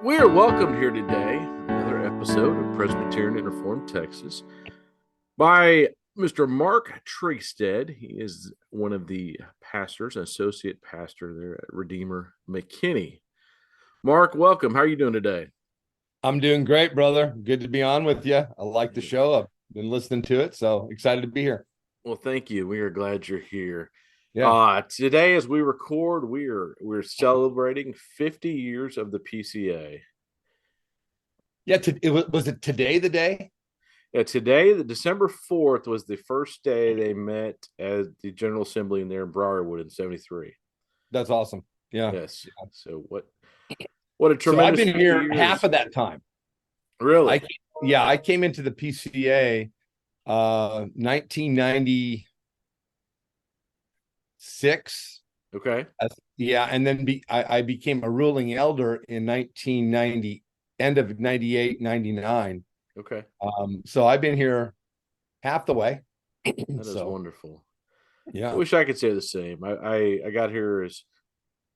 We are welcomed here today, another episode of Presbyterian in Reformed Texas, by Mr. Mark Trigsted. He is one of the pastors, an associate pastor there at Redeemer McKinney. Mark, welcome. How are you doing today? I'm doing great, brother. Good to be on with you. I like the show. I've been listening to it, so excited to be here. Well, thank you. We are glad you're here. Yeah. Today, as we record, we're celebrating 50 years of the PCA. Yeah, was it today the day? Yeah, today, the December 4th was the first day they met at the General Assembly in there in Briarwood in 73. That's awesome. Yeah. Yes. So what a So I've tremendous been here years. half of that time. Really? I came into the PCA 1996. Okay. Yeah, and then I became a ruling elder in 1990, end of 98, 99. Okay. So I've been here half the way. That is wonderful. I Yeah. wish I could say the same. I got here as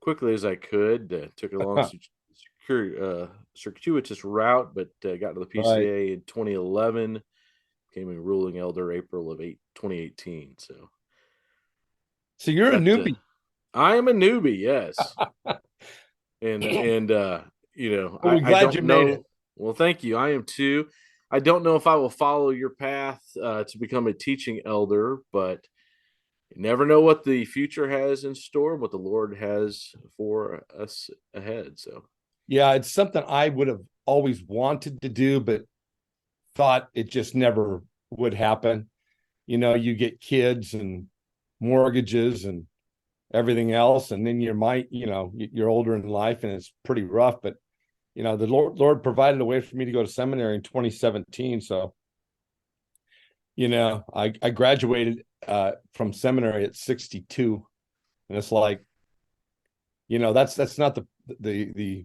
quickly as I could. Took a long circuitous route, but got to the PCA in 2011. Became a ruling elder April of 2018. So you're a newbie. I am a newbie, yes. and I'm glad you made it. Well, thank you. I am too. I don't know if I will follow your path to become a teaching elder, but you never know what the future has in store, what the Lord has for us ahead. So, yeah, it's something I would have always wanted to do, but thought it just never would happen. You know, you get kids and mortgages and everything else, and then you're older in life and it's pretty rough. But the Lord provided a way for me to go to seminary in 2017. So, I graduated from seminary at 62, and it's like, that's not the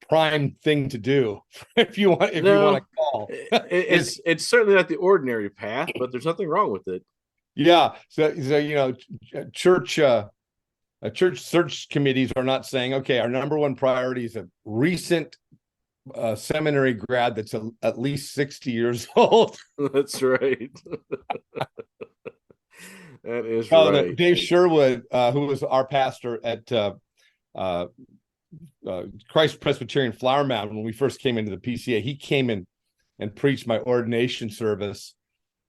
prime thing to do if you want to call. It's certainly not the ordinary path, but there's nothing wrong with it. Yeah. So church search committees are not saying, okay, our number one priority is a recent seminary grad that's at least 60 years old. That's right. That is right. Dave Sherwood, who was our pastor at Christ Presbyterian Flower Mound when we first came into the PCA, he came in and preached my ordination service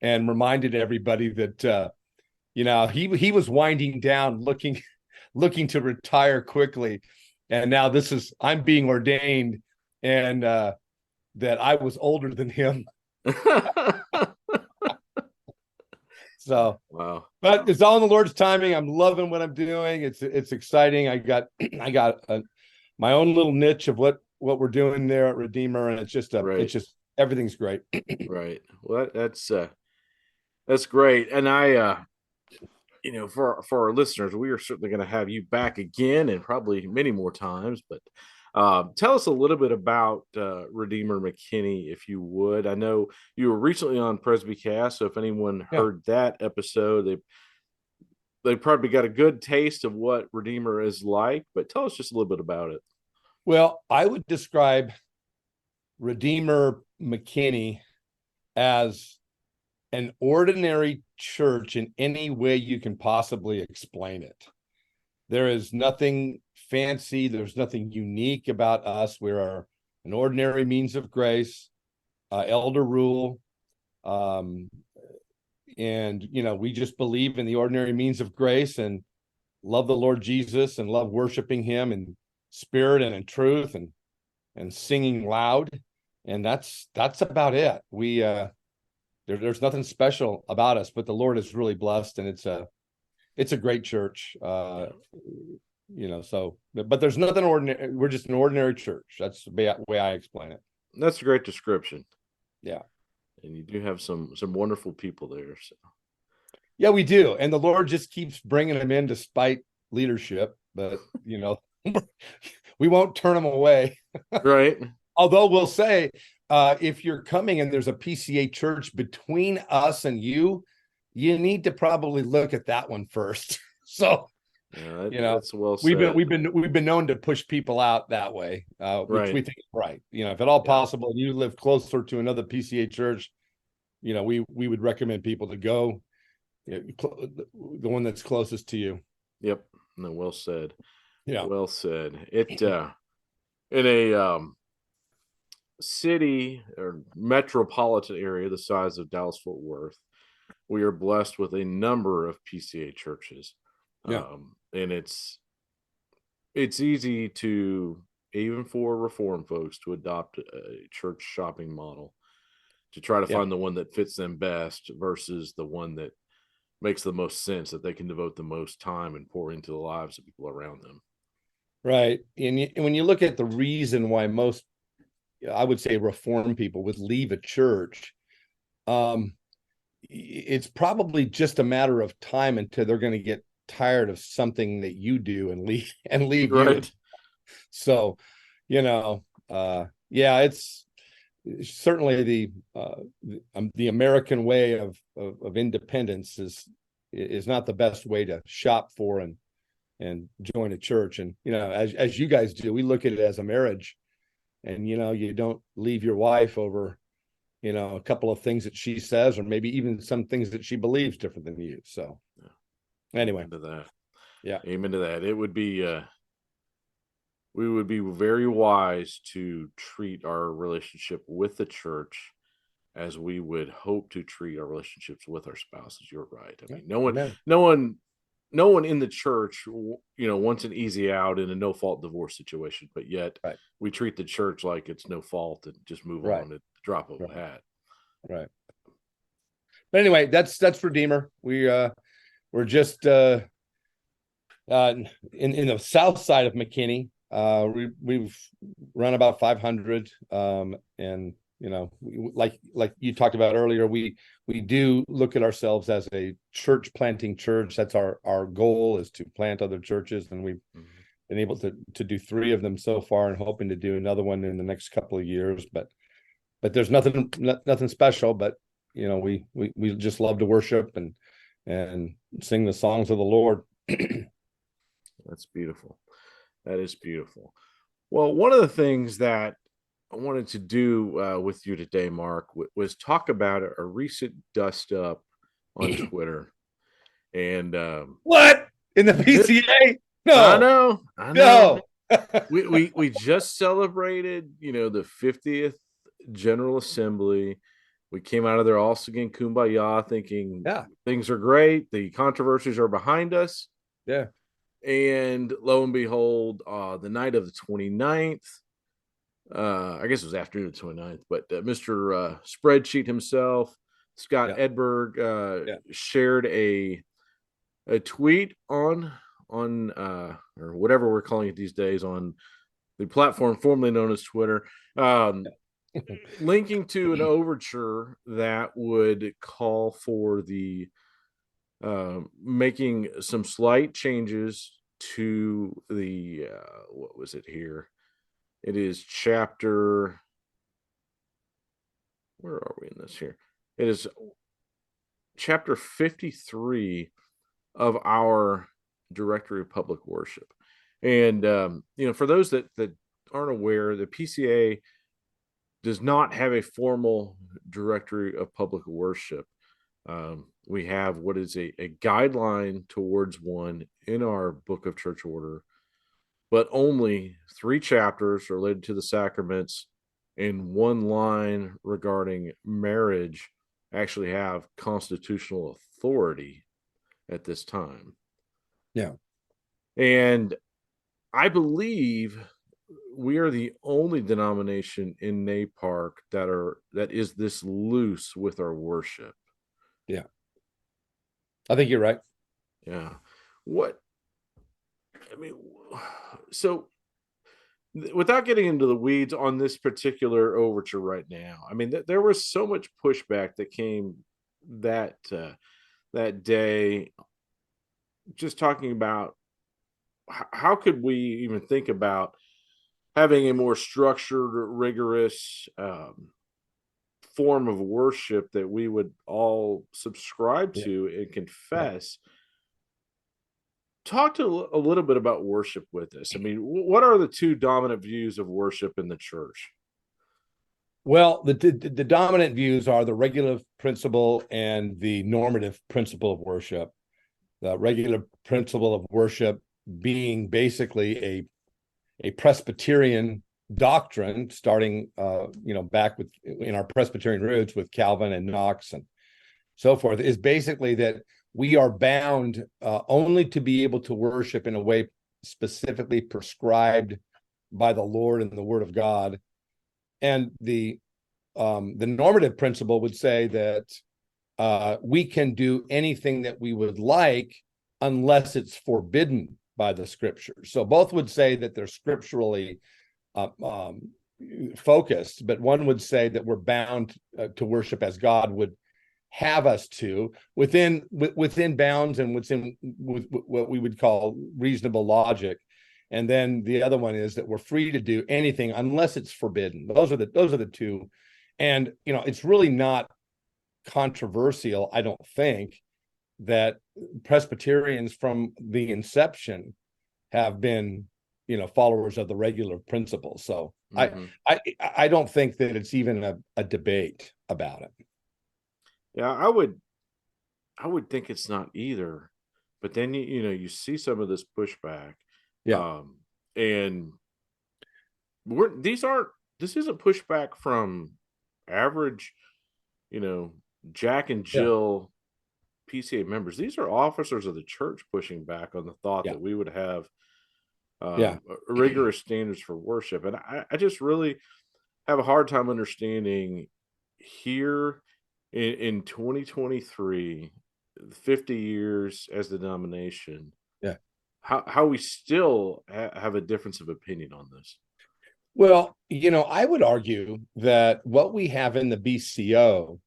and reminded everybody that he was winding down, looking to retire quickly, and now I'm being ordained, and that I was older than him. So wow. But it's all in the Lord's timing. I'm loving what I'm doing. It's exciting. I got my own little niche of what we're doing there at Redeemer, and it's just everything's great. Right. Well, that's great. And I for our listeners, we are certainly going to have you back again and probably many more times, but tell us a little bit about Redeemer McKinney, if you would. I know you were recently on Presbycast, so if anyone heard that episode, they probably got a good taste of what Redeemer is like, but tell us just a little bit about it. Well, I would describe Redeemer McKinney as an ordinary church in any way you can possibly explain it. There is nothing fancy. There's nothing unique about us. We are an ordinary means of grace, elder rule. And, we just believe in the ordinary means of grace and love the Lord Jesus and love worshiping him in spirit and in truth and singing loud. And that's about it. We, there's nothing special about us, but the Lord is really blessed, and it's a great church. But there's nothing ordinary. We're just an ordinary church. That's the way I explain it. That's a great description. Yeah. And you do have some wonderful people there. So. Yeah, we do. And the Lord just keeps bringing them in despite leadership, but we won't turn them away. Right. Although we'll say, if you're coming and there's a PCA church between us and you need to probably look at that one first. So Yeah, You know, that's well we've been said. we've been known to push people out that way, which Right. we think is right. You know, if at all Yeah. possible, and you live closer to another PCA church, you know, we would recommend people to go, you know, the one that's closest to you. Yep. No, well said. Yeah. Well said. It in a city or metropolitan area the size of Dallas Fort Worth, we are blessed with a number of PCA churches. Yeah. And it's easy to, even for reform folks, to adopt a church shopping model to try to Yeah. find the one that fits them best versus the one that makes the most sense, that they can devote the most time and pour into the lives of people around them. Right. And when you look at the reason why most, I would say, reform people would leave a church, um, it's probably just a matter of time until they're going to get tired of something that you do and leave you. Right. So, you know, yeah, it's certainly the American way of independence is not the best way to shop for and join a church. And you know, as you guys do, we look at it as a marriage, and you know, you don't leave your wife over, you know, a couple of things that she says, or maybe even some things that she believes different than you. So anyway, Amen to that. yeah, Amen to that. It would be we would be very wise to treat our relationship with the church as we would hope to treat our relationships with our spouses. You're right. I yeah. mean, Amen. no one, no one in the church, wants an easy out in a no fault divorce situation, but yet Right, we treat the church like it's no fault and just move right, on at the drop of a right, hat. right. But anyway, that's Redeemer. We're just in the south side of McKinney. We've run about 500, and you know, like you talked about earlier, we do look at ourselves as a church planting church. That's our goal, is to plant other churches, and we've Mhm. been able to do 3 of them so far, and hoping to do another one in the next couple of years. But there's nothing special. But you know, we just love to worship and sing the songs of the Lord. That's beautiful. That is beautiful. Well, one of the things that I wanted to do with you today, Mark, was talk about a recent dust up on Twitter. And What? In the th- PCA? I No, know, I know. no. We just celebrated, the 50th General Assembly. We came out of there all singing Kumbaya, thinking Yeah, things are great. The controversies are behind us. yeah, And lo and behold, the night of the 29th, I guess it was afternoon of the 29th, but Mr. Spreadsheet himself, Scott yeah, Edberg, yeah, shared a tweet on or whatever we're calling it these days, on the platform formerly known as Twitter, um, linking to an overture that would call for the making some slight changes to the what was it here? It is chapter. Where are we in this here? It is chapter 53 of our directory of public worship. And for those that aren't aware, the PCA does not have a formal directory of public worship. We have what is a guideline towards one in our book of church order, but only 3 chapters related to the sacraments and 1 line regarding marriage actually have constitutional authority at this time. yeah. And I believe we are the only denomination in NAPARC that is this loose with our worship. Yeah. I think you're right. Yeah. What I mean, so without getting into the weeds on this particular overture right now, I mean, there was so much pushback that came that that day, just talking about how could we even think about having a more structured, rigorous form of worship that we would all subscribe Yeah, to and yeah, confess. talk to a little bit about worship with us. I mean, what are the two dominant views of worship in the church? Well, the dominant views are the regulative principle and the normative principle of worship. The regular principle of worship being basically a Presbyterian doctrine, starting back with in our Presbyterian roots with Calvin and Knox and so forth, is basically that we are bound only to be able to worship in a way specifically prescribed by the Lord and the Word of God. And the normative principle would say that we can do anything that we would like unless it's forbidden by the scriptures. So both would say that they're scripturally focused, but one would say that we're bound to worship as God would have us to within bounds and within what we would call reasonable logic. And then the other one is that we're free to do anything unless it's forbidden. Those are the two. And it's really not controversial, I don't think, that Presbyterians from the inception have been followers of the regular principle. So Mm-hmm. I don't think that it's even a debate about it. Yeah, I would think it's not either, but then you see some of this pushback, Yeah. And this isn't pushback from average, you know, Jack and Yeah. Jill PCA members. These are officers of the church pushing back on the thought Yeah. that we would have Yeah. rigorous standards for worship, and I just really have a hard time understanding here in 2023, 50 years as the denomination, Yeah. how we still have a difference of opinion on this. Well, I would argue that what we have in the BCO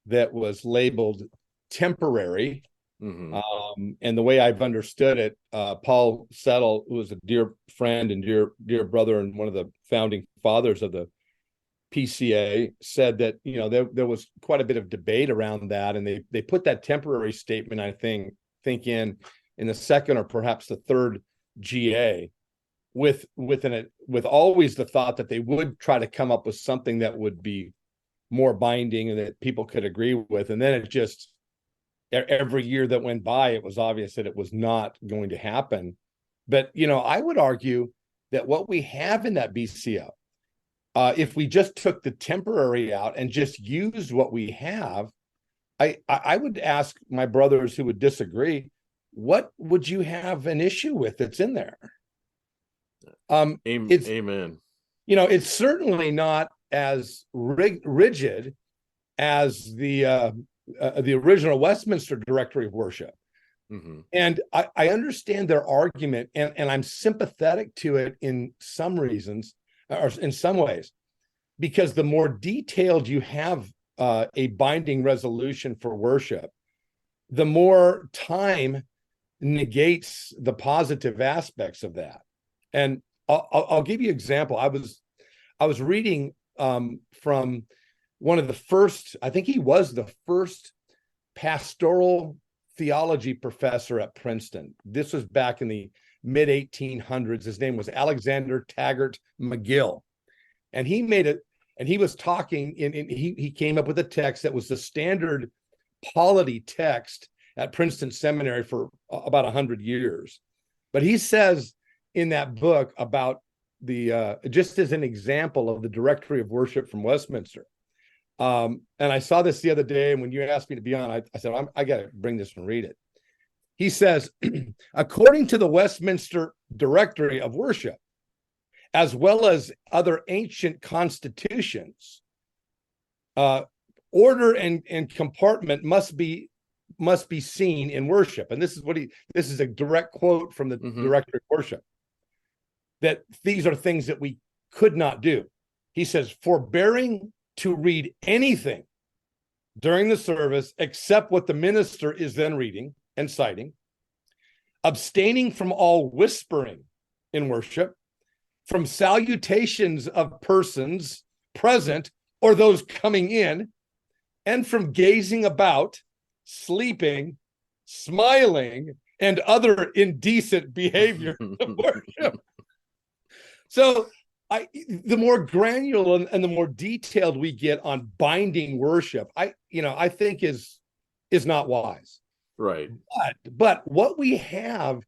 that was labeled temporary, Mm-hmm. and the way I've understood it, Paul Settle, who was a dear friend and dear brother and one of the founding fathers of the PCA, said that there was quite a bit of debate around that, and they put that temporary statement, I think in the second or perhaps the third GA, with always the thought that they would try to come up with something that would be more binding and that people could agree with. And then it just, every year that went by, it was obvious that it was not going to happen. But I would argue that what we have in that BCO, if we just took the temporary out and just used what we have, I would ask my brothers who would disagree, what would you have an issue with that's in there? It's Amen. it's certainly not as rigid as the original Westminster Directory of Worship. Mm-hmm. And I understand their argument, and I'm sympathetic to it in some reasons, or in some ways, because the more detailed you have a binding resolution for worship, the more time negates the positive aspects of that. And I'll give you an example. I was reading from one of the first, I think he was the first pastoral theology professor at Princeton. This was back in the mid 1800s. His name was Alexander Taggart McGill. And he made it, and he was talking, he came up with a text that was the standard polity text at Princeton Seminary for about 100 years. But he says in that book about the, just as an example of the Directory of Worship from Westminster. And I saw this the other day, and when you asked me to be on, I said, I got to bring this and read it. He says, according to the Westminster Directory of Worship, as well as other ancient constitutions, order and compartment must be seen in worship. And this is a direct quote from the Mm-hmm. Directory of Worship, that these are things that we could not do. He says, forbearing to read anything during the service except what the minister is then reading and citing, abstaining from all whispering in worship, from salutations of persons present or those coming in, and from gazing about, sleeping, smiling, and other indecent behavior of worship. So the more granular and the more detailed we get on binding worship, I think is not wise. Right. But what we have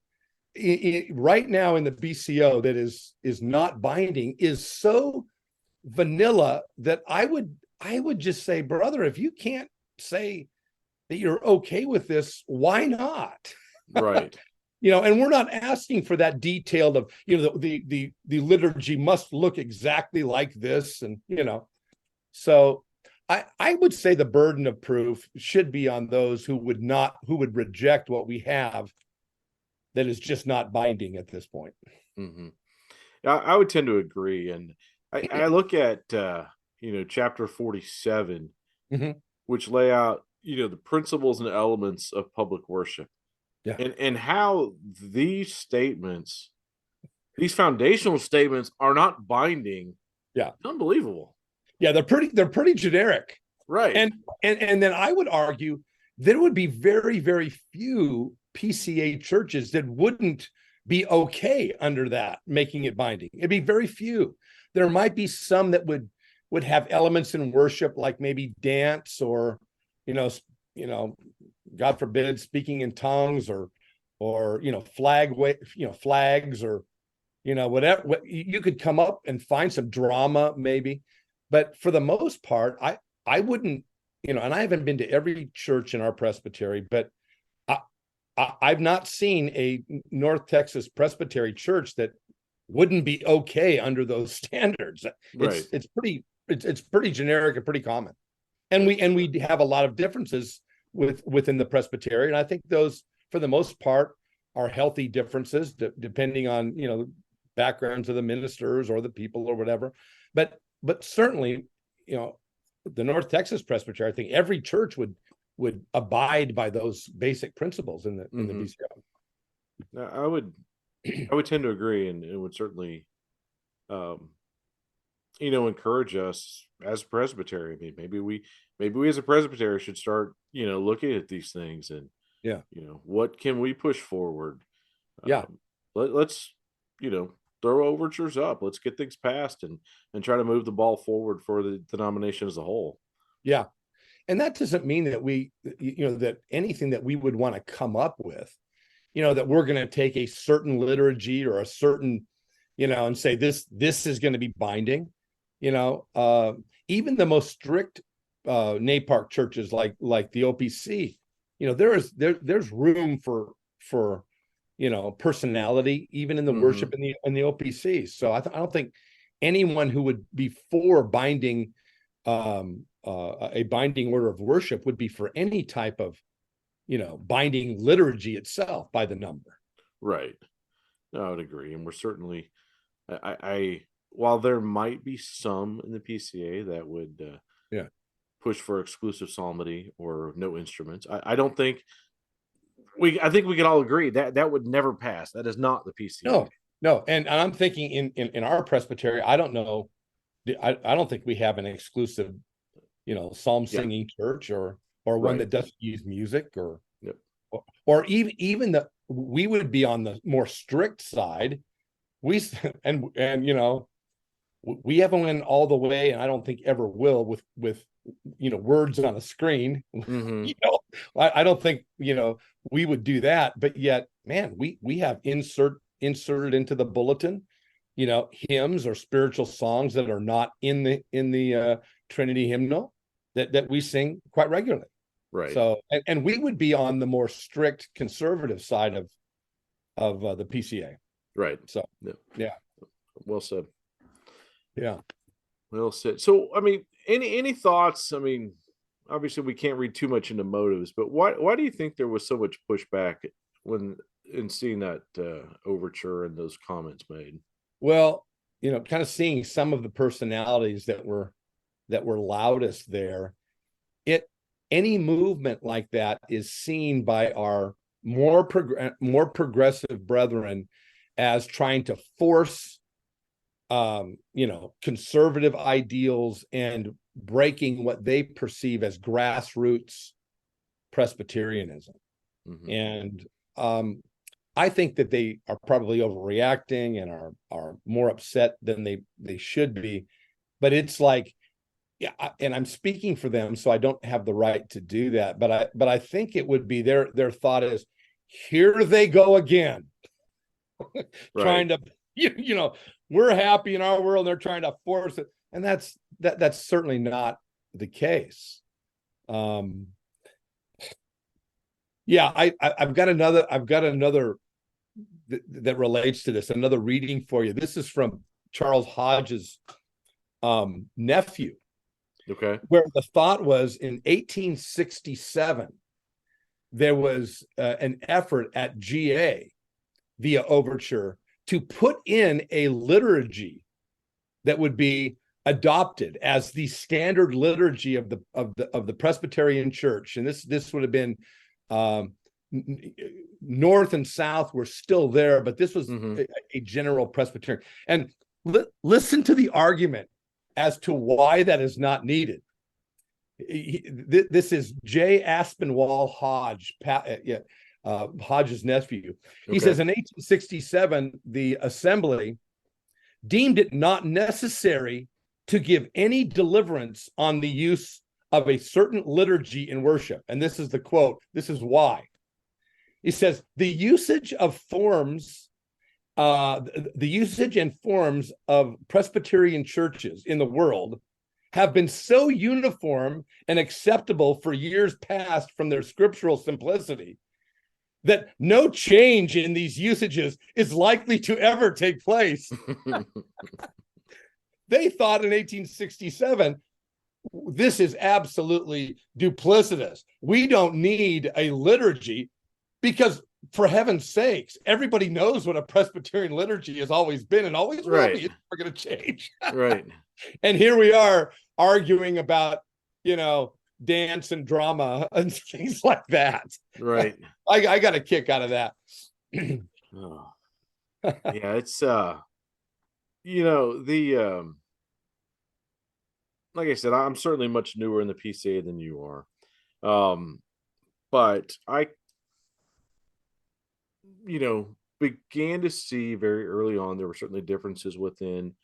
right now in the BCO that is not binding is so vanilla that I would just say, brother, if you can't say that you're okay with this, why not? Right. And we're not asking for that detailed of, the liturgy must look exactly like this. And, so I would say the burden of proof should be on those who would reject what we have that is just not binding at this point. Mm-hmm. I would tend to agree. And I look at, chapter 47, Mm-hmm. which lay out, the principles and elements of public worship. Yeah. And how these foundational statements are not binding. Yeah. It's unbelievable. Yeah, they're pretty generic. Right. And then I would argue there would be very, very few PCA churches that wouldn't be okay under that, making it binding. It'd be very few. There might be some that would have elements in worship, like maybe dance or, God forbid, speaking in tongues or flags or, whatever. You could come up and find some drama maybe, but for the most part, I wouldn't, and I haven't been to every church in our presbytery, but I've not seen a North Texas Presbytery church that wouldn't be okay under those standards. Right. It's pretty generic and pretty common, and we have a lot of differences within the Presbytery, and I think those, for the most part, are healthy differences depending on backgrounds of the ministers or the people or whatever. But certainly, the North Texas Presbytery, I think every church would abide by those basic principles in the BCO. I would tend to agree, and it would certainly, encourage us as presbytery. I mean, maybe we as a presbytery should start, looking at these things and, yeah, what can we push forward? Yeah. Let's, throw overtures up. Let's get things passed and try to move the ball forward for the denomination as a whole. Yeah. And that doesn't mean that that anything that we would want to come up with, that we're going to take a certain liturgy or a certain, and say this is going to be binding. Even the most strict NAPARC churches like the OPC, there's room for personality even in the worship in the OPC. So I don't think anyone who would be for binding a binding order of worship would be for any type of binding liturgy itself by the number. Right. No, I would agree. And we're certainly, I while there might be some in the PCA that would push for exclusive psalmody or no instruments, I don't think I think we can all agree that would never pass. That is not the PCA. No. And I'm thinking in our presbytery, I don't know. I don't think we have an exclusive, psalm singing church or one that doesn't use music or even we would be on the more strict side. We haven't went all the way, and I don't think ever will with words on a screen. I don't think we would do that, but yet, man, we have inserted into the bulletin, hymns or spiritual songs that are not in the Trinity hymnal that we sing quite regularly. Right. So, and we would be on the more strict conservative side of the PCA. Right. So, yeah. Well said. Yeah. Well said. So, I mean, any thoughts? I mean, obviously we can't read too much into motives, but why do you think there was so much pushback in seeing that overture and those comments made? Well, kind of seeing some of the personalities that were loudest there, any movement like that is seen by our more progressive brethren as trying to force conservative ideals and breaking what they perceive as grassroots Presbyterianism. And I think that they are probably overreacting and are more upset than they should be. But it's like, yeah, and I'm speaking for them, so I don't have the right to do that. But I think it would be their thought is, here they go again, trying to, we're happy in our world, and they're trying to force it, and that's certainly not the case. Yeah, I've got another that relates to this, another reading for you. This is from Charles Hodge's nephew. Okay. Where the thought was in 1867, there was an effort at GA via overture to put in a liturgy that would be adopted as the standard liturgy of the Presbyterian Church, and this would have been North and South were still there, but this was a general Presbyterian. And listen to the argument as to why that is not needed. This is J. Aspinwall Hodge, Hodge's nephew. He says in 1867, the Assembly deemed it not necessary to give any deliverance on the use of a certain liturgy in worship. And this is the quote. This is why. He says, the usage of forms, the usage and forms of Presbyterian churches in the world have been so uniform and acceptable for years past from their scriptural simplicity that no change in these usages is likely to ever take place. They thought in 1867, this is absolutely duplicitous. We don't need a liturgy because, for heaven's sakes, everybody knows what a Presbyterian liturgy has always been and always will be. It's never going to change. Right. And here we are arguing about, dance and drama and things like that. Right. I got a kick out of that. Oh. Yeah, it's like I said, I'm certainly much newer in the PCA than you are. But I began to see very early on there were certainly differences within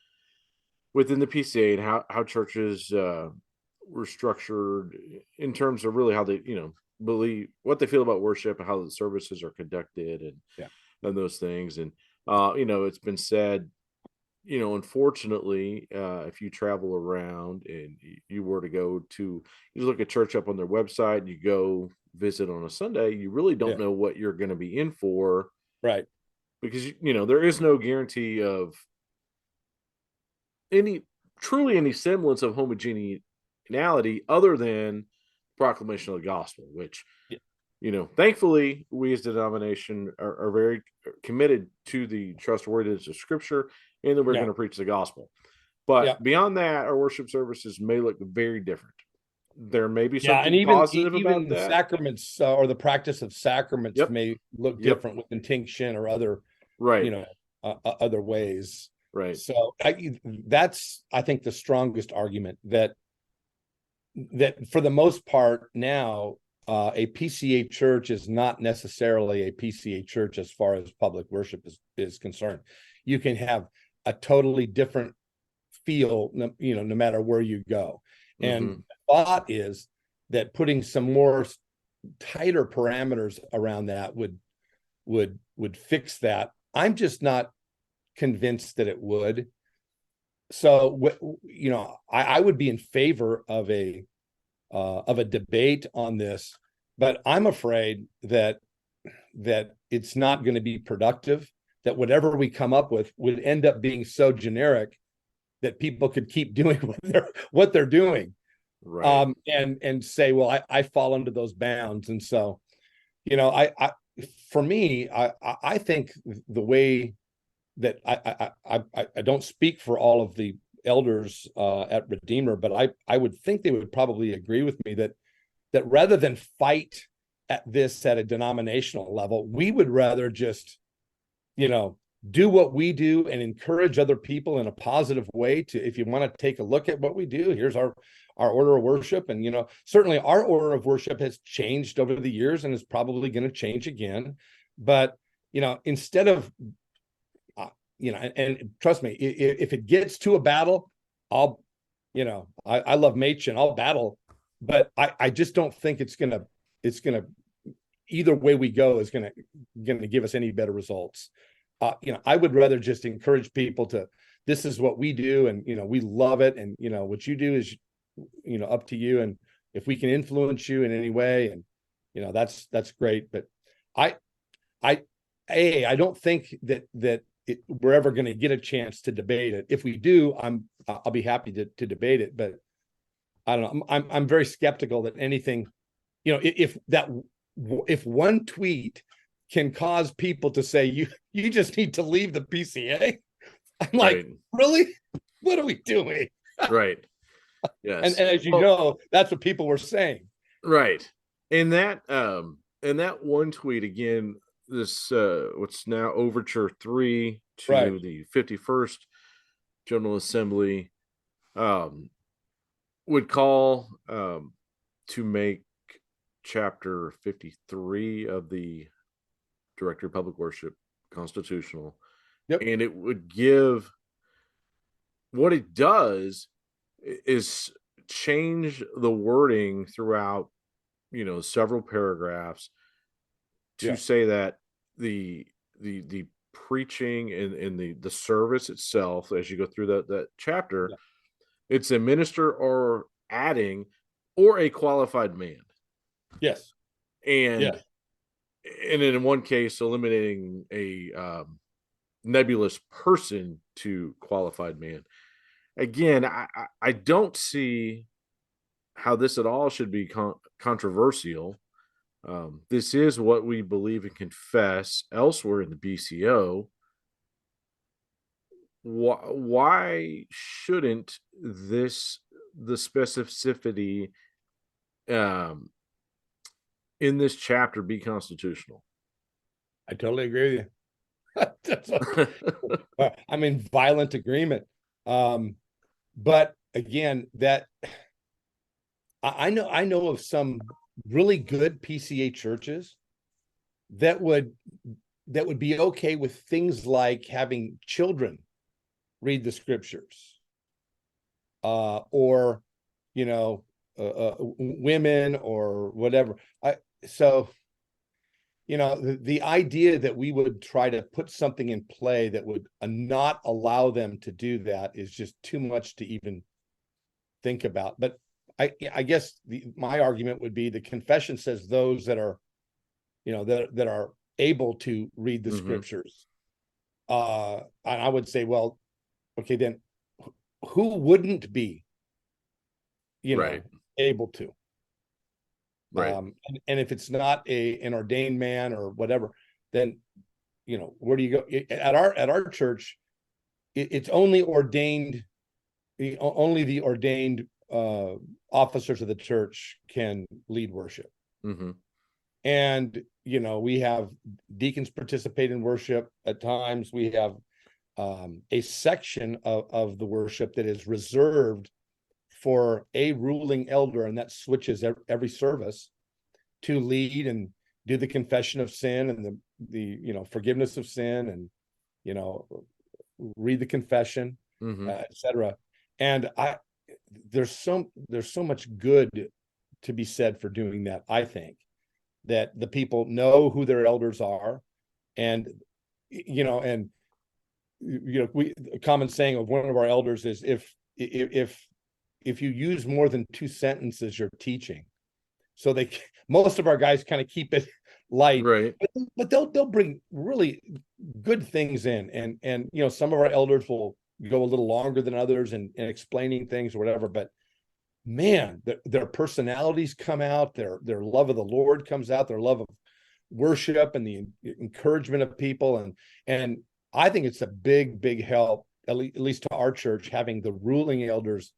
the PCA and how churches were structured in terms of really how they believe, what they feel about worship and how the services are conducted and those things. And it's been said, unfortunately, if you travel around and you were to you look at church up on their website and you go visit on a Sunday, you really don't know what you're going to be in for. Right. Because, there is no guarantee of any semblance of homogeneity other than proclamation of the gospel, which, thankfully we as a denomination are very committed to the trustworthiness of scripture and that we're going to preach the gospel. But beyond that, our worship services may look very different. There may be something and even positive about the that. Sacraments or the practice of sacraments may look different with intinction or other, other ways. Right. So that's, I think, the strongest argument that for the most part now, a PCA church is not necessarily a PCA church as far as public worship is concerned. You can have a totally different feel, no matter where you go. And the thought is that putting some more tighter parameters around that would fix that. I'm just not convinced that it would. So, I would be in favor of a debate on this, but I'm afraid that it's not going to be productive, that whatever we come up with would end up being so generic that people could keep doing what they're doing. Right. And say, well, I fall into those bounds. And so, for me, I think the way that I don't speak for all of the elders at Redeemer, but I would think they would probably agree with me that rather than fight at this at a denominational level, we would rather just, do what we do and encourage other people in a positive way to, if you want to take a look at what we do, here's our order of worship. And, certainly our order of worship has changed over the years and is probably going to change again. But instead of and trust me, if it gets to a battle, I'll I love Machen, I'll battle, but I just don't think it's gonna either way we go is gonna give us any better results. I would rather just encourage people to, this is what we do, and we love it, and what you do is up to you, and if we can influence you in any way, and that's great. But I I don't think that we're ever going to get a chance to debate it. If we do, I'll be happy to debate it. But I don't know. I'm very skeptical that anything, if one tweet can cause people to say you just need to leave the PCA, I'm like, right. really? What are we doing? Right. Yes. And as you know, that's what people were saying. Right. And that one tweet again, this what's now Overture 3 Right. to the 51st General Assembly would call to make chapter 53 of the Directory of Public Worship constitutional. Yep. And it would give, what it does is change the wording throughout several paragraphs to say that the preaching and the service itself, as you go through that chapter, it's a minister or adding or a qualified man. Yes. And in one case eliminating a nebulous person to qualified man. Again, I don't see how this at all should be controversial. This is what we believe and confess elsewhere in the BCO. Why shouldn't the specificity in this chapter be constitutional? I totally agree with you. I'm in violent agreement. But again, that I know of some really good PCA churches that would be okay with things like having children read the scriptures, or women or whatever. The idea that we would try to put something in play that would not allow them to do that is just too much to even think about. But I guess my argument would be the confession says those that are, that are able to read the scriptures. And I would say, well, okay, then who wouldn't be, able to? Right. And if it's not an ordained man or whatever, then where do you go? At our church, it's only ordained. Only the ordained officers of the church can lead worship. And we have deacons participate in worship at times. We have a section of the worship that is reserved for a ruling elder, and that switches every service to lead and do the confession of sin and the forgiveness of sin, and read the confession, etc. And there's so much good to be said for doing that. I think that the people know who their elders are, and a common saying of one of our elders is, if you use more than 2 sentences, you're teaching. So most of our guys kind of keep it light, right? But they'll bring really good things in, and some of our elders will go a little longer than others in explaining things or whatever. But man, their personalities come out, their love of the Lord comes out, their love of worship and the encouragement of people, and I think it's a big help, at least to our church, having the ruling elders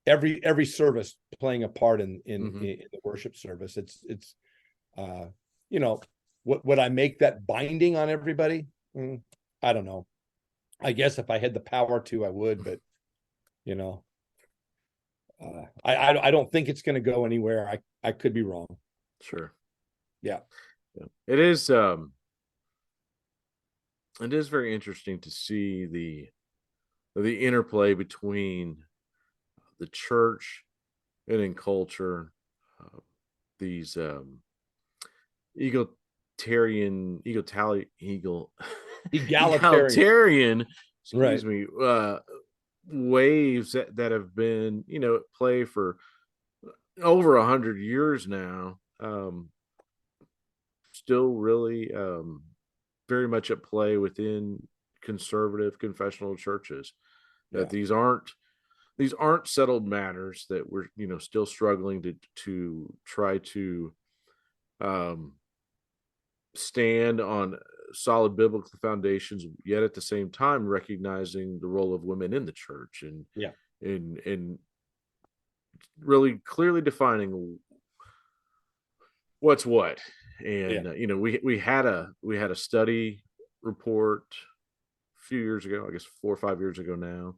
every service playing a part in the worship service. It's would I make that binding on everybody? I don't know. I guess if I had the power to, I would, but I don't think it's going to go anywhere. I could be wrong. Sure. Yeah. It is it is very interesting to see the interplay between the church and in culture. Uh, these eagle Egalitarian. egalitarian, Right. excuse me, waves that have been, at play for over 100 years now. Still really very much at play within conservative confessional churches. That Yeah. these aren't settled matters, that we're, still struggling to try to um, stand on solid biblical foundations, yet at the same time recognizing the role of women in the church, and Yeah. and really clearly defining what's what. Yeah. And we had a study report a few years ago, I guess 4 or 5 years ago now.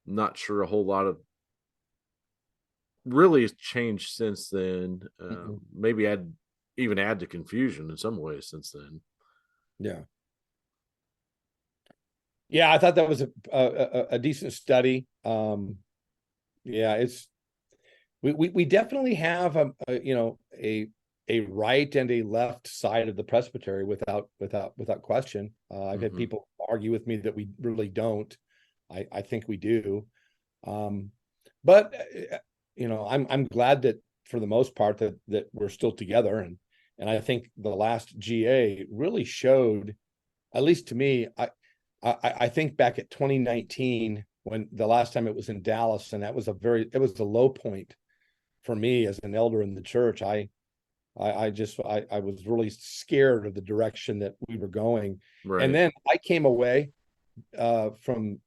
Not sure a whole lot of really has changed since then. Mhm. Maybe add to confusion in some ways since then. Yeah. Yeah, I thought that was a decent study. Yeah, it's we definitely have a right and a left side of the presbytery without question. I've had Hmm. people argue with me that we really don't. I think we do. Um, but I'm glad that for the most part that we're still together, and I think the last GA really showed, at least to me. I think back at 2019 when the last time it was in Dallas, and it was a low point for me as an elder in the church. I was really scared of the direction that we were going, and Right. then I came away from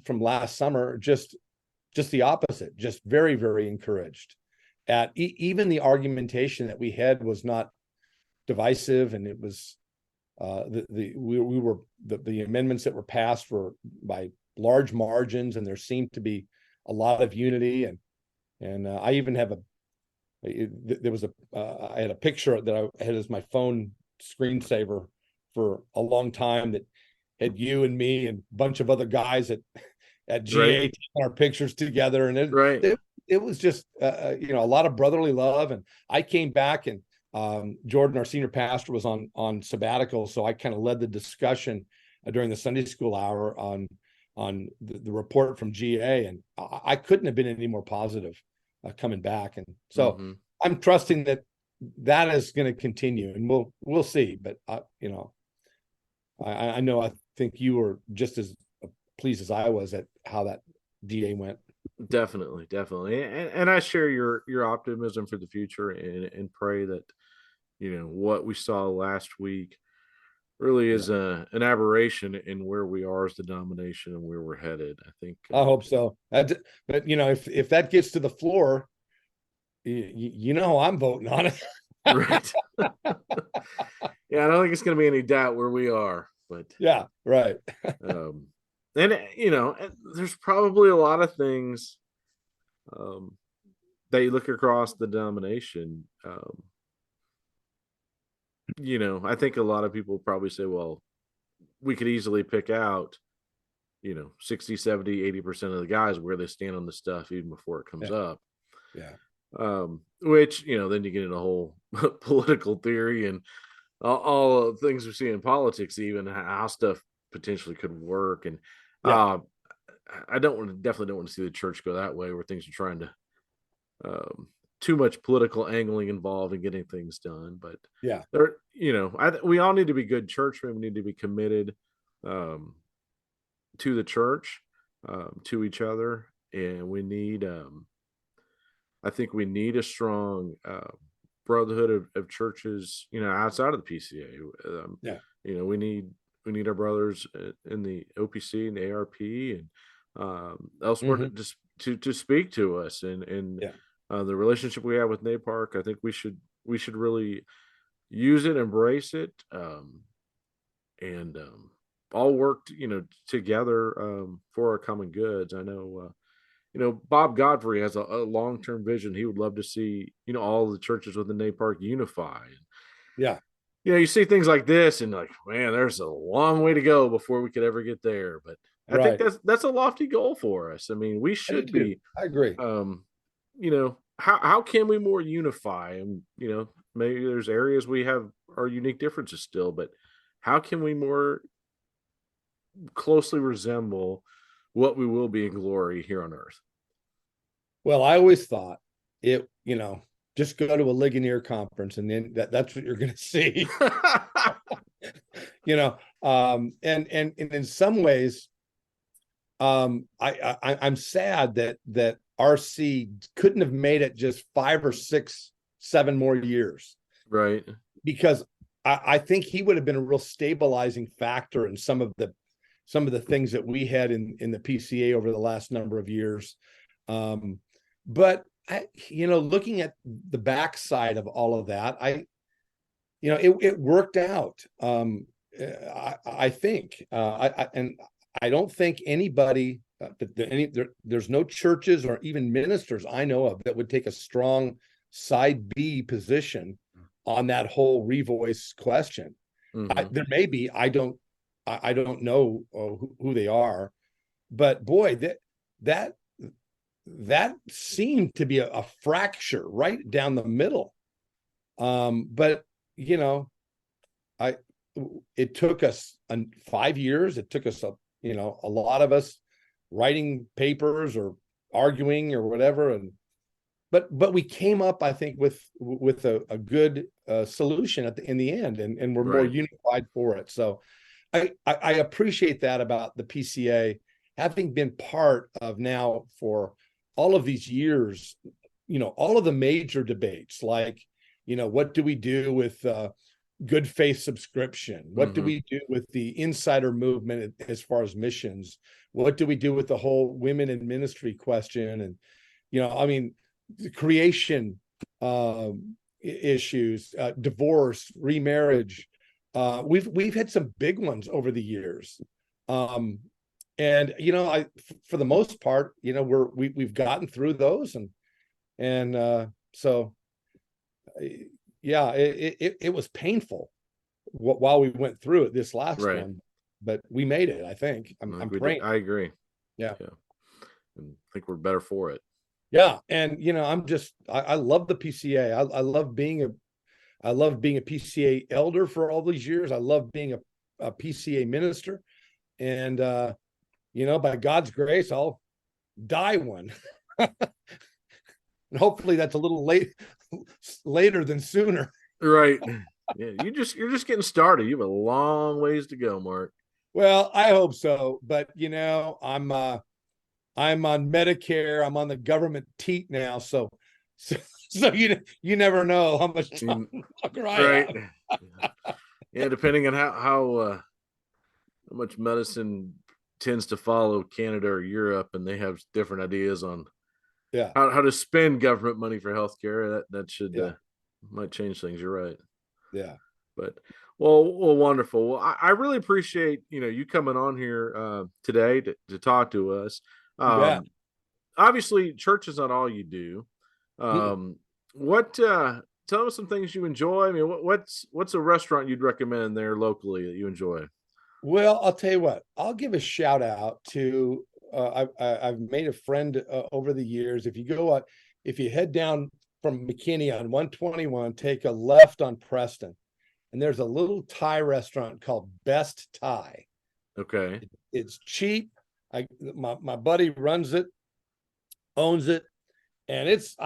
last summer just the opposite, just very very encouraged. At even the argumentation that we had was not divisive, and it was we were the amendments that were passed were by large margins, and there seemed to be a lot of unity. And I even have there was I had a picture that I had as my phone screensaver for a long time that had you and me and a bunch of other guys at Right. GA taking our pictures together, and Right. it was just a lot of brotherly love. And I came back, and Jordan, our senior pastor, was on sabbatical, so I kind of led the discussion during the Sunday school hour on the report from GA, and I couldn't have been any more positive coming back. And so Hmm. I'm trusting that is going to continue, and we'll see. But I know I think you were just as pleased as I was at how that DA went. Definitely, definitely, and I share your optimism for the future, and pray that what we saw last week really Yeah, is an aberration in where we are as the denomination and where we're headed. I think, I hope so. But if that gets to the floor, you know I'm voting on it. right. Yeah, I don't think it's going to be any doubt where we are, but Yeah, right. um, and there's probably a lot of things um, that you look across the denomination. I think a lot of people probably say, well, we could easily pick out 60, 70, 80% of the guys where they stand on the stuff even before it comes Yeah, up. yeah, Which then you get into a whole political theory and all the things we see in politics, even how stuff potentially could work. And yeah, uh, I definitely don't want to see the church go that way, where things are trying to um, too much political angling involved in getting things done. But yeah. we all need to be good churchmen. We need to be committed um, to the church, to each other, and we need. I think we need a strong brotherhood of churches, outside of the PCA. Yeah. We need our brothers in the OPC and the ARP and elsewhere to Hmm. just to speak to us, and Yeah. the relationship we have with NAPARC. I think we should really use it, embrace it, and all work together for our common goods. I know. Bob Godfrey has a long-term vision. He would love to see, all the churches within NAPARC unify. Yeah. You see things like this and like, man, there's a long way to go before we could ever get there. But I think Right. that's a lofty goal for us. I mean, we I do should too. be, I agree. how can we more unify? And maybe there's areas we have our unique differences still, but how can we more closely resemble what we will be in glory here on earth? Well, I always thought it, just go to a Ligonier conference and then that's what you're going to see. And in some ways, I'm sad that RC couldn't have made it just 5 or 6, 7 more years, Right. because I think he would have been a real stabilizing factor in some of the things that we had in the PCA over the last number of years. But looking at the backside of all of that, it worked out. I think, and I don't think anybody, there's no churches or even ministers I know of that would take a strong side B position on that whole revoice question. Mm-hmm. There may be, I don't know who they are, but boy, that seemed to be a fracture right down the middle. But I it took us 5 years. It took us a lot of us writing papers or arguing or whatever, but we came up, I think, with a good solution in the end, and we're more Right. unified for it. So I appreciate that about the PCA, having been part of now for all of these years, all of the major debates, like, what do we do with good faith subscription? What do Mm-hmm. we do with the insider movement as far as missions? What do we do with the whole women in ministry question? And, I mean, the creation issues, divorce, remarriage. We've had some big ones over the years. And for the most part, we've gotten through those, and so yeah, it was painful while we went through it, this last Right. one, but we made it. I think I I'm think we did. praying. I agree. Yeah, Yeah. And I think we're better for it. yeah, and I love the PCA. I love being a PCA elder for all these years. I love being a PCA minister, and by God's grace, I'll die one. And hopefully that's a little later than sooner. Right. Yeah. You're just getting started. You have a long ways to go, Mark. Well, I hope so, but I'm on Medicare. I'm on the government teat now, so, so you never know how much time longer I Right. have. Yeah. Depending on how much medicine tends to follow Canada or Europe, and they have different ideas on Yeah, how to spend government money for healthcare. That should yeah, might change things. You're right. yeah. But well, wonderful. Well, I really appreciate you coming on here today to talk to us. You bet. Um, Obviously, church is not all you do. Mm-mm. What tell us some things you enjoy. I mean, what's a restaurant you'd recommend there locally that you enjoy? Well, I'll tell you what. I'll give a shout out to. I've made a friend over the years. If you head down from McKinney on 121, take a left on Preston, and there's a little Thai restaurant called Best Thai. Okay, It's cheap. My buddy runs it, owns it, and it's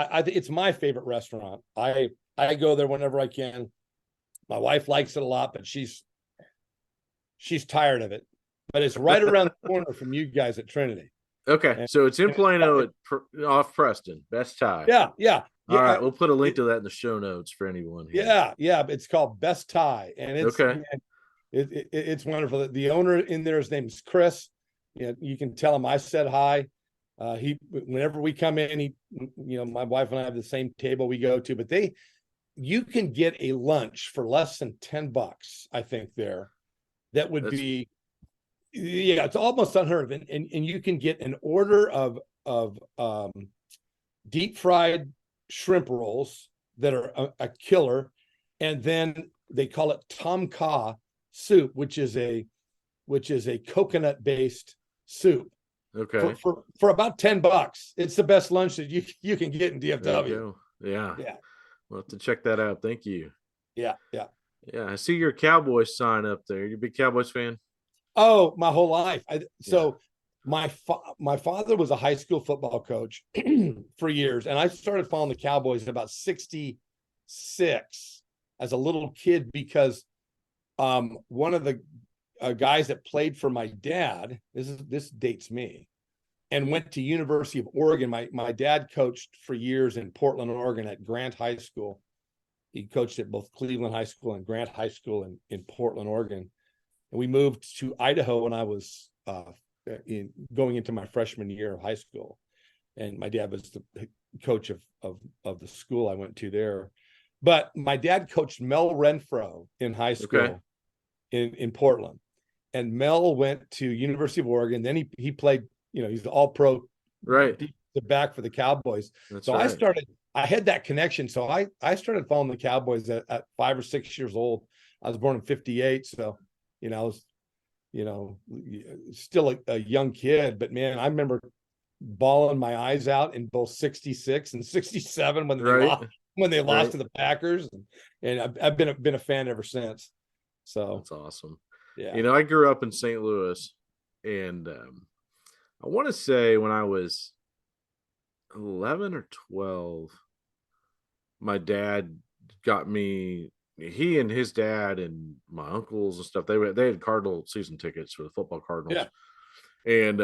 my favorite restaurant. I go there whenever I can. My wife likes it a lot, but she's tired of it. But it's right around the corner from you guys at Trinity. okay. And, So it's in and it's, Plano off Preston. Best Thai. yeah, yeah, All yeah, right, we'll put a link to that in the show notes for anyone here. yeah. It's called Best Thai, and Okay. it's wonderful. The owner in there, his name is Chris. You can tell him I said hi. Whenever we come in, my wife and I have the same table we go to, but you can get a lunch for less than $10, I think there. That would That's be, yeah, it's almost unheard of. And you can get an order of deep fried shrimp rolls that are a killer. And then they call it tom kha soup, which is a coconut based soup Okay. for about $10. It's the best lunch that you can get in There you DFW. go. Yeah. Yeah, We'll have to check that out. Thank you. yeah, yeah. Yeah. I see your Cowboys sign up there. You a big Cowboys fan? Oh, my whole life. Yeah. So my father was a high school football coach for years, and I started following the Cowboys in about 66 as a little kid because one of the guys that played for my dad, this dates me, and went to University of Oregon. My dad coached for years in Portland, Oregon at Grant High School. He coached at both Cleveland High School and Grant High School in Portland, Oregon. And we moved to Idaho when I was going into my freshman year of high school. And my dad was the coach of the school I went to there. But my dad coached Mel Renfro in high school in Portland. And Mel went to University of Oregon. Then he played, he's the all-pro the back for the Cowboys. That's so right. I had that connection. So I started following the Cowboys at 5 or 6 years old. I was born in 58. So, I was, still a young kid, but man, I remember bawling my eyes out in both 66 and 67 when they lost to the Packers. And I've been a fan ever since. So that's awesome. Yeah. I grew up in St. Louis, and I want to say when I was 11 or 12, my dad got me. He and his dad and my uncles and stuff. They had Cardinal season tickets for the football Cardinals. Yeah. And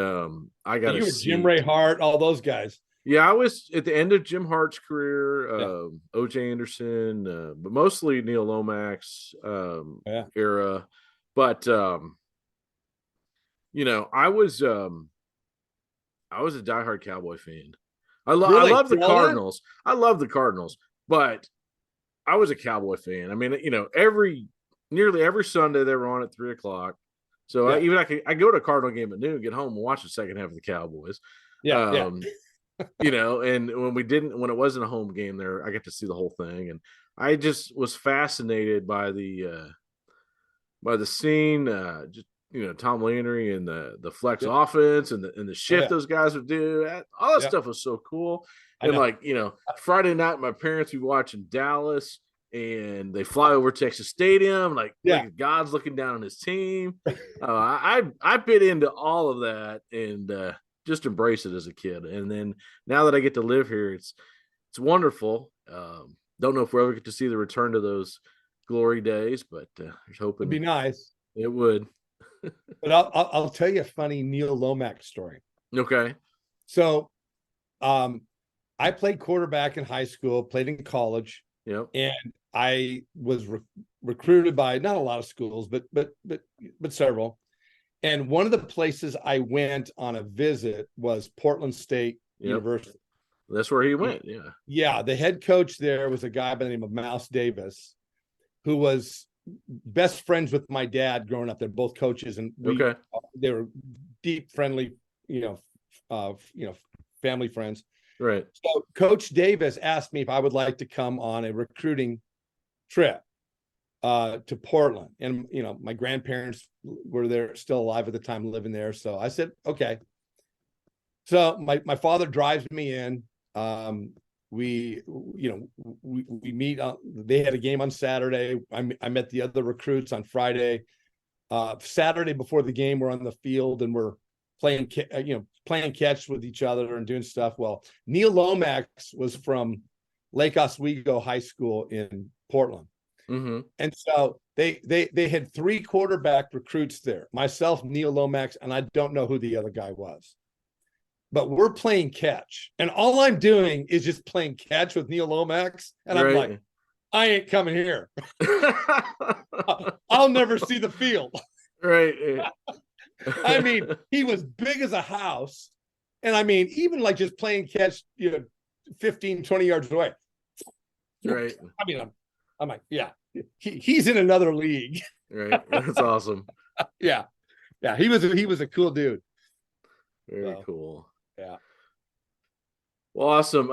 I got you a were seat. Jim Ray Hart, all those guys. Yeah, I was at the end of Jim Hart's career, Yeah. O.J. Anderson, but mostly Neil Lomax era. But I was a diehard Cowboy fan. I love the Cardinals. I love the Cardinals, but I was a Cowboy fan. I mean, nearly every Sunday they were on at 3:00. So I go to a Cardinal game at noon, get home, and watch the second half of the Cowboys. Yeah. And when it wasn't a home game there, I got to see the whole thing, and I just was fascinated by the scene. Just Tom Landry and the flex offense and the shift those guys would do. All that stuff was so cool. And Friday night, my parents would be watching Dallas, and they fly over Texas Stadium, like God's looking down on his team. I bit into all of that and just embrace it as a kid. And then now that I get to live here, it's wonderful. Don't know if we'll ever get to see the return to those glory days, but hoping it'd be nice. It would. But I'll tell you a funny Neil Lomax story. Okay. So, I played quarterback in high school, played in college, and I was recruited by not a lot of schools, but several. And one of the places I went on a visit was Portland State University. That's where he went. Yeah. Yeah. The head coach there was a guy by the name of Mouse Davis, who was best friends with my dad growing up. They're both coaches, and they were deep, friendly, family friends. Right. So Coach Davis asked me if I would like to come on a recruiting trip to Portland. And, my grandparents were there, still alive at the time, living there. So I said, okay. So my father drives me in. We meet. They had a game on Saturday. I met the other recruits on Friday. Saturday before the game, we're on the field and we're playing catch with each other and doing stuff. Well, Neil Lomax was from Lake Oswego High School in Portland. Mm-hmm. And so they had 3 quarterback recruits there, myself, Neil Lomax, and I don't know who the other guy was. But we're playing catch. And all I'm doing is just playing catch with Neil Lomax. And I'm like, I ain't coming here. I'll never see the field. Right. I mean, he was big as a house. And I mean, even like just playing catch, 15, 20 yards away. Right. I mean, I'm like, yeah, he's in another league. Right. That's awesome. Yeah. Yeah. He was a cool dude. Very cool. Yeah. Well, awesome.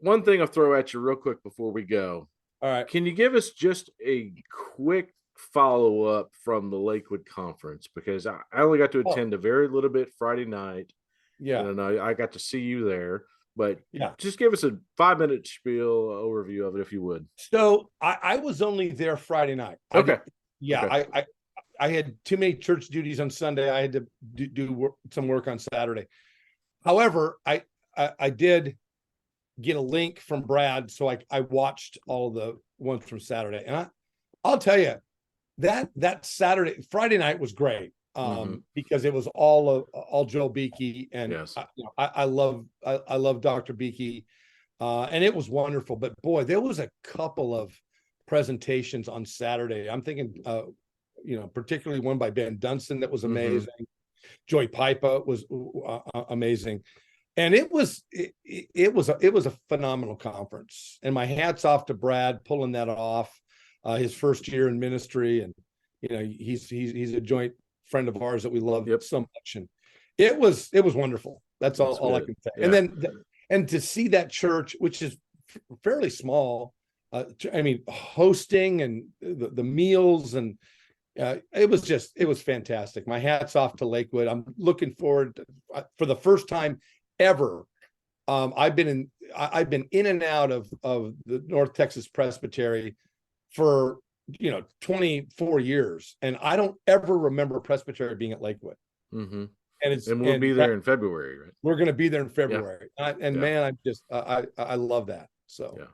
One thing I'll throw at you real quick before we go. All right. Can you give us just a quick follow up from the Lakewood conference? Because I only got to Oh, attend a very little bit Friday night, yeah. and I got to see you there. But Yeah. just give us a 5 minute spiel overview of it, if you would. So I was only there Friday night. I Okay. did, yeah, Okay. I had too many church duties on Sunday. I had to some work on Saturday. However, I did get a link from Brad, so I watched all the ones from Saturday, and I'll tell you that Friday night was great, Mm-hmm. because it was all Joe Beakey, and Yes. I love Dr. Beakey, and it was wonderful. But boy, there was a couple of presentations on Saturday. I'm thinking, particularly one by Ben Dunstan that was Mm-hmm. amazing. Joy Pipa was amazing, and it was a phenomenal conference. And my hats off to Brad pulling that off, his first year in ministry, and he's a joint friend of ours that we love Yep. so much, and it was wonderful. That's all I can say. Yeah. And then and to see that church, which is fairly small, hosting and the meals, and it was fantastic. My hat's off to Lakewood. I'm looking forward for the first time ever. I've been in and out of the North Texas Presbytery for 24 years, and I don't ever remember Presbytery being at Lakewood. Mm-hmm. And we'll be there in February, right? we're going to be there in Yeah. February. Man, I'm just I love that. So yeah,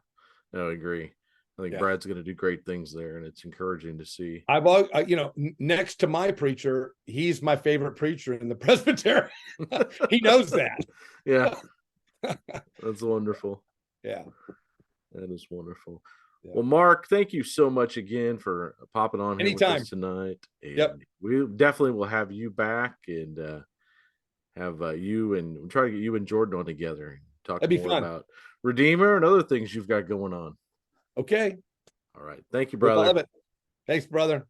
no, I agree. I think yeah. Brad's going to do great things there, and it's encouraging to see. Next to my preacher, he's my favorite preacher in the Presbytery. He knows that. Yeah, that's wonderful. Yeah, that is wonderful. Yeah. Well, Mark, thank you so much again for popping on here Anytime. with us tonight. And Yep. we definitely will have you back, and have you, and we'll try to get you and Jordan on together and talk That'd be more fun. about Redeemer and other things you've got going on. Okay. All right. Thank you, brother. Love it. Thanks, brother.